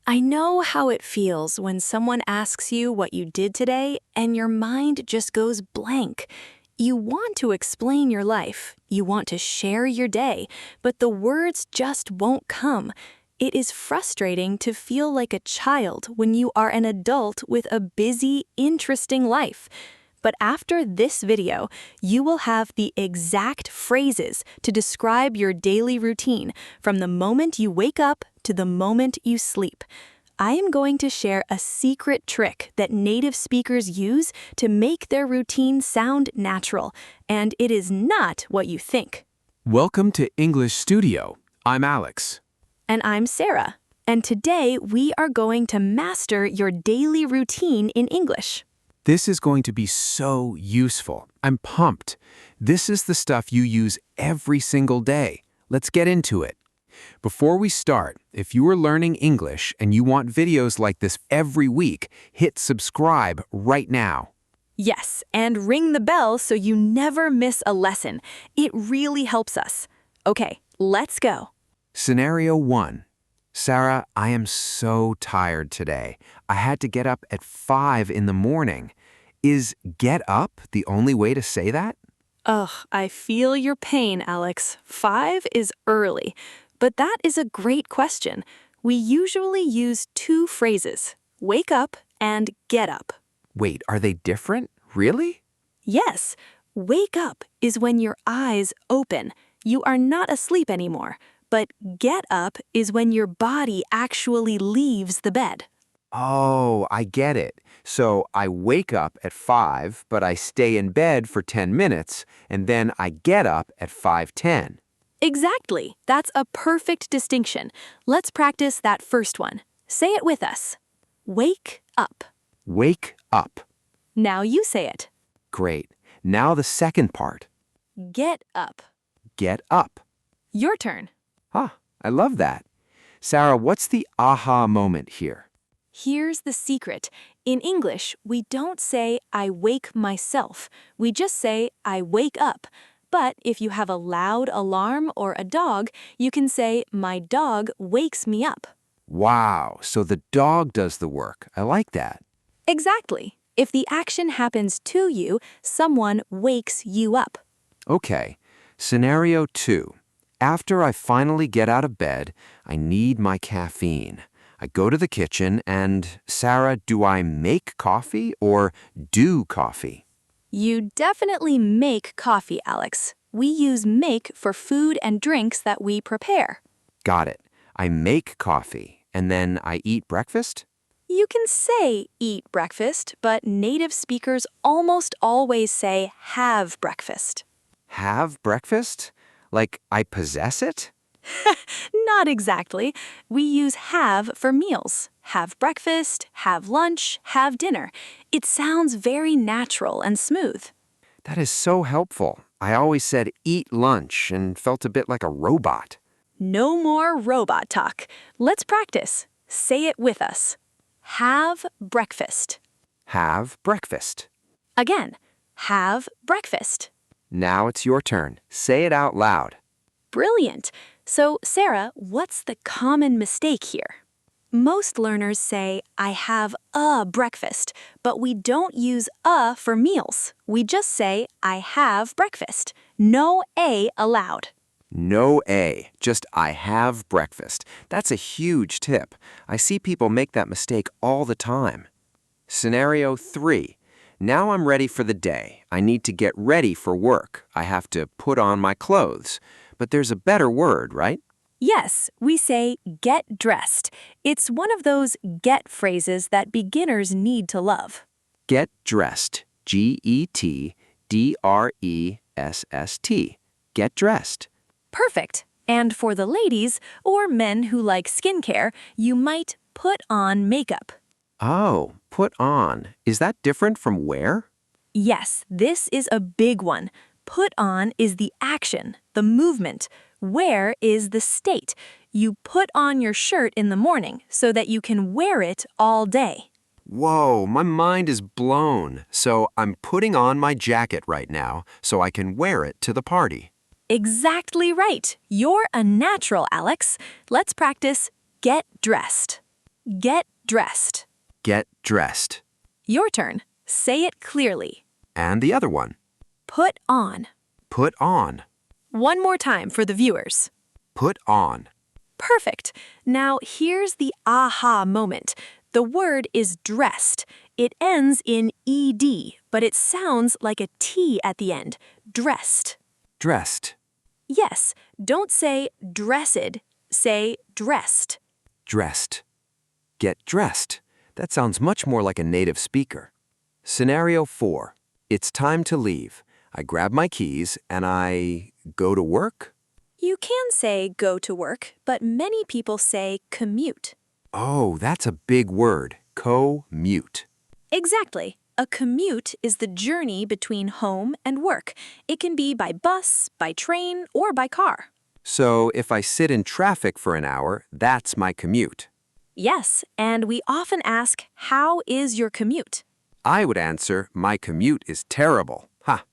I know how it feels when someone asks you what you did today and your mind just goes blank. You want to explain your life, you want to share your day, but the words just won't come. It is frustrating to feel like a child when you are an adult with a busy, interesting life. But after this video, you will have the exact phrases to describe your daily routine from the moment you wake up to the moment you sleep. I am going to share a secret trick that native speakers use to make their routine sound natural, and it is not what you think. Welcome to English Studio. I'm Alex. And I'm Sarah, and today we are going to master your daily routine in English. This is going to be so useful. I'm pumped. This is the stuff you use every single day. Let's get into it. Before we start, if you are learning English and you want videos like this every week, hit subscribe right now. Yes, and ring the bell so you never miss a lesson. It really helps us. Okay, let's go. Scenario 1. Sarah, I am so tired today. I had to get up at 5 in the morning. Is get up the only way to say that? Ugh, I feel your pain, Alex. 5 is early. But that is a great question. We usually use two phrases, wake up and get up. Wait, are they different? Really? Yes, wake up is when your eyes open. You are not asleep anymore. But get up is when your body actually leaves the bed. Oh, I get it. So I wake up at 5, but I stay in bed for 10 minutes, and then I get up at 5:10. Exactly. That's a perfect distinction. Let's practice that first one. Say it with us. Wake up. Wake up. Now you say it. Great. Now the second part. Get up. Get up. Your turn. I love that. Sarah, what's the aha moment here? Here's the secret. In English, we don't say, I wake myself. We just say, I wake up. But if you have a loud alarm or a dog, you can say, my dog wakes me up. Wow, so the dog does the work. I like that. Exactly. If the action happens to you, someone wakes you up. Okay, scenario 2. After I finally get out of bed, I need my caffeine. I go to the kitchen and, Sarah, do I make coffee or do coffee? You definitely make coffee, Alex. We use make for food and drinks that we prepare. Got it. I make coffee, and then I eat breakfast? You can say eat breakfast, but native speakers almost always say have breakfast. Have breakfast? Like I possess it? Not exactly. We use have for meals. Have breakfast, have lunch, have dinner. It sounds very natural and smooth. That is so helpful. I always said eat lunch and felt a bit like a robot. No more robot talk. Let's practice. Say it with us. Have breakfast. Have breakfast. Again, have breakfast. Now it's your turn. Say it out loud. Brilliant. So, Sarah, what's the common mistake here? Most learners say, I have a breakfast, but we don't use a for meals. We just say, I have breakfast. No a allowed. No A, just I have breakfast. That's a huge tip. I see people make that mistake all the time. Scenario 3. Now I'm ready for the day. I need to get ready for work. I have to put on my clothes. But there's a better word, right? Yes, we say get dressed. It's one of those get phrases that beginners need to love. Get dressed. Getdressst. Get dressed. Perfect. And for the ladies, or men who like skincare, you might put on makeup. Oh, put on. Is that different from wear? Yes, this is a big one. Put on is the action, the movement. Wear is the state. You put on your shirt in the morning so that you can wear it all day. Whoa, my mind is blown. So I'm putting on my jacket right now so I can wear it to the party. Exactly right. You're a natural, Alex. Let's practice get dressed. Get dressed. Get dressed. Your turn. Say it clearly. And the other one. Put on. Put on. One more time for the viewers. Put on. Perfect. Now here's the aha moment. The word is dressed. It ends in ed, but it sounds like a T at the end. Dressed. Dressed. Yes, don't say dressed. Say dressed. Dressed. Get dressed. That sounds much more like a native speaker. Scenario 4. It's time to leave. I grab my keys and I go to work? You can say go to work, but many people say commute. Oh, that's a big word. Commute. Exactly. A commute is the journey between home and work. It can be by bus, by train, or by car. So if I sit in traffic for an hour, that's my commute. Yes, and we often ask, how is your commute? I would answer, my commute is terrible. Ha!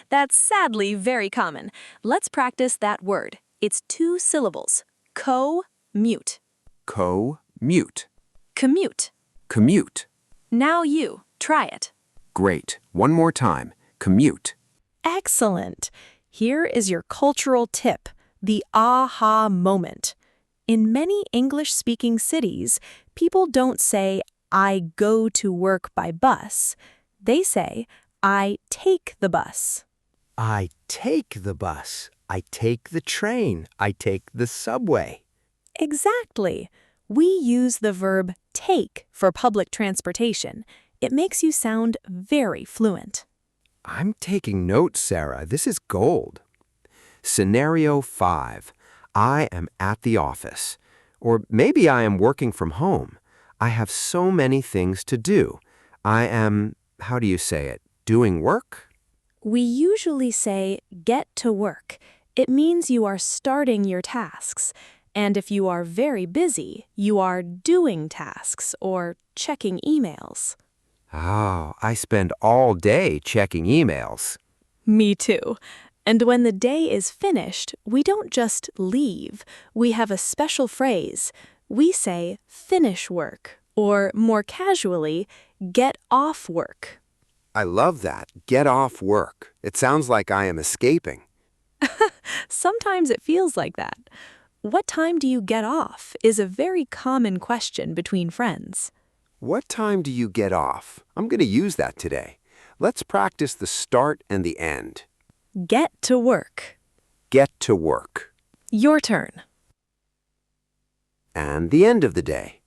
That's sadly very common. Let's practice that word. It's 2 syllables. Co-mute. Co-mute. Commute. Commute. Now you. Try it. Great. One more time. Commute. Excellent. Here is your cultural tip, the aha moment. In many English-speaking cities, people don't say, I go to work by bus. They say, I take the bus. I take the bus. I take the train. I take the subway. Exactly. We use the verb take for public transportation. It makes you sound very fluent. I'm taking notes, Sarah. This is gold. Scenario 5. I am at the office. Or maybe I am working from home. I have so many things to do. I am, how do you say it, doing work? We usually say get to work. It means you are starting your tasks. And if you are very busy, you are doing tasks or checking emails. Oh, I spend all day checking emails. Me too. And when the day is finished, we don't just leave. We have a special phrase. We say finish work, or more casually, get off work. I love that. Get off work. It sounds like I am escaping. Sometimes it feels like that. What time do you get off is a very common question between friends. What time do you get off? I'm going to use that today. Let's practice the start and the end. Get to work. Get to work. Your turn. And the end of the day.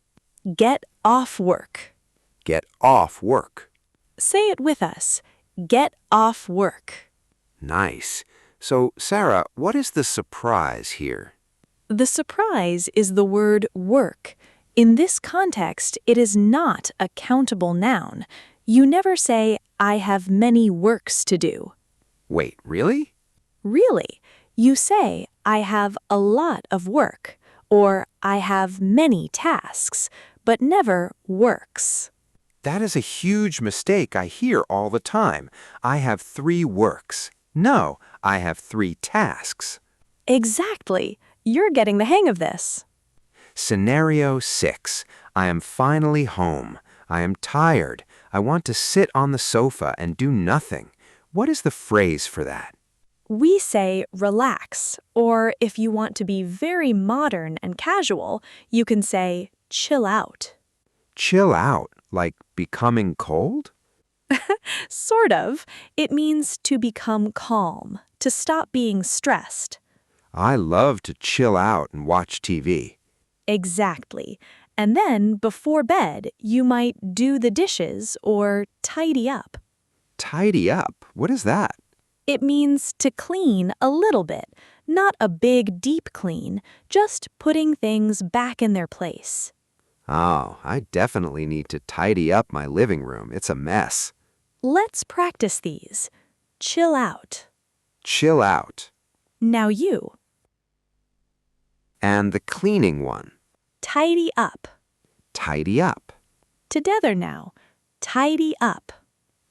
Get off work. Get off work. Say it with us. Get off work. Nice. So, Sarah, what is the surprise here? The surprise is the word work. In this context, it is not a countable noun. You never say, I have many works to do. Wait, really? Really, you say, I have a lot of work, or I have many tasks, but never works. That is a huge mistake I hear all the time. I have 3 works. No, I have 3 tasks. Exactly. You're getting the hang of this. Scenario 6. I am finally home. I am tired. I want to sit on the sofa and do nothing. What is the phrase for that? We say relax, or if you want to be very modern and casual, you can say chill out. Chill out, like becoming cold? Sort of. It means to become calm, to stop being stressed. I love to chill out and watch TV. Exactly. And then, before bed, you might do the dishes or tidy up. Tidy up? What is that? It means to clean a little bit, not a big, deep clean, just putting things back in their place. Oh, I definitely need to tidy up my living room. It's a mess. Let's practice these. Chill out. Chill out. Now you. And the cleaning one. Tidy up. Tidy up. Together now. Tidy up.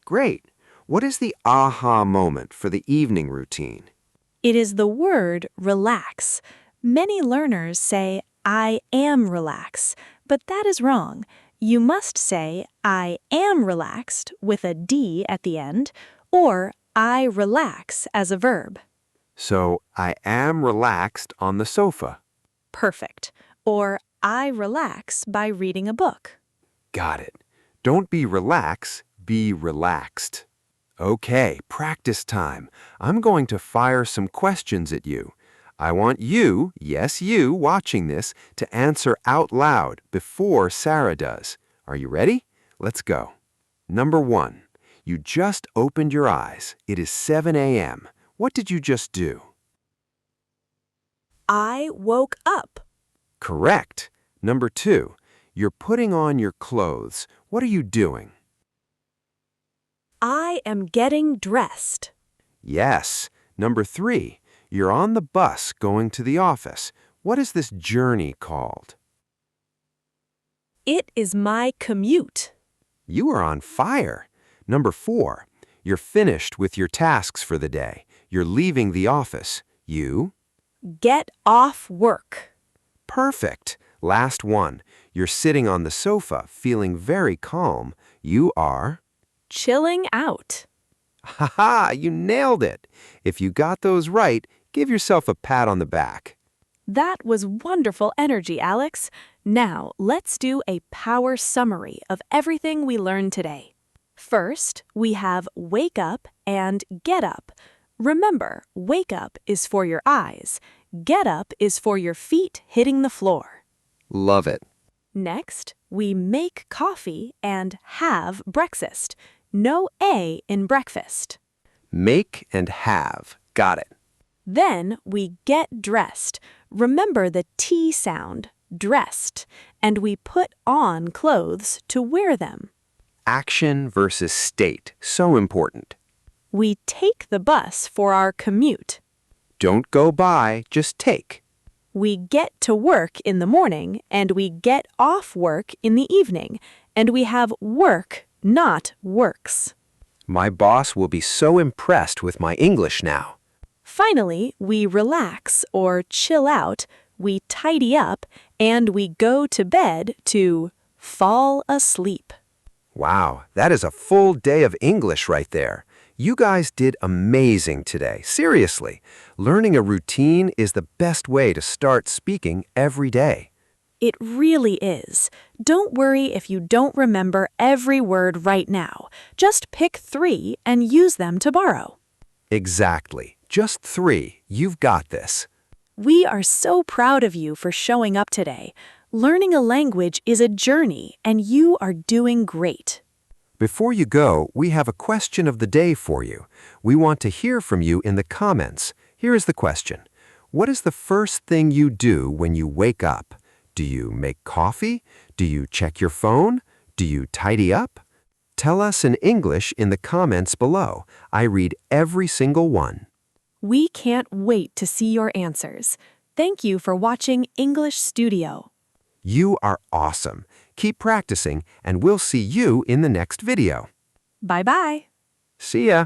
Great. What is the aha moment for the evening routine? It is the word relax. Many learners say, I am relaxed, but that is wrong. You must say, I am relaxed with a D at the end, or I relax as a verb. So, I am relaxed on the sofa. Perfect. Or I relax by reading a book. Got it. Don't be relax, be relaxed. Okay, practice time. I'm going to fire some questions at you. I want you, yes you, watching this, to answer out loud before Sarah does. Are you ready? Let's go. Number 1. You just opened your eyes. It is 7 a.m. What did you just do? I woke up. Correct. Number 2. You're putting on your clothes. What are you doing? I am getting dressed. Yes. Number 3. You're on the bus going to the office. What is this journey called? It is my commute. You are on fire. Number 4. You're finished with your tasks for the day. You're leaving the office. You? Get off work. Perfect. Last one. You're sitting on the sofa, feeling very calm. You are? Chilling out. Ha ha! You nailed it. If you got those right, give yourself a pat on the back. That was wonderful energy, Alex. Now, let's do a power summary of everything we learned today. First, we have wake up and get up. Remember, wake up is for your eyes. Get up is for your feet hitting the floor. Love it. Next, we make coffee and have breakfast. No A in breakfast. Make and have. Got it. Then we get dressed. Remember the T sound, dressed, and we put on clothes to wear them. Action versus state. So important. We take the bus for our commute. Don't go by, just take. We get to work in the morning, and we get off work in the evening, and we have work, not works. My boss will be so impressed with my English now. Finally, we relax or chill out, we tidy up, and we go to bed to fall asleep. Wow, that is a full day of English right there. You guys did amazing today. Seriously, learning a routine is the best way to start speaking every day. It really is. Don't worry if you don't remember every word right now. Just pick 3 and use them tomorrow. Exactly. Just 3. You've got this. We are so proud of you for showing up today. Learning a language is a journey, and you are doing great. Before you go, we have a question of the day for you. We want to hear from you in the comments. Here is the question. What is the first thing you do when you wake up? Do you make coffee? Do you check your phone? Do you tidy up? Tell us in English in the comments below. I read every single one. We can't wait to see your answers. Thank you for watching English Studio. You are awesome. Keep practicing, and we'll see you in the next video. Bye-bye. See ya!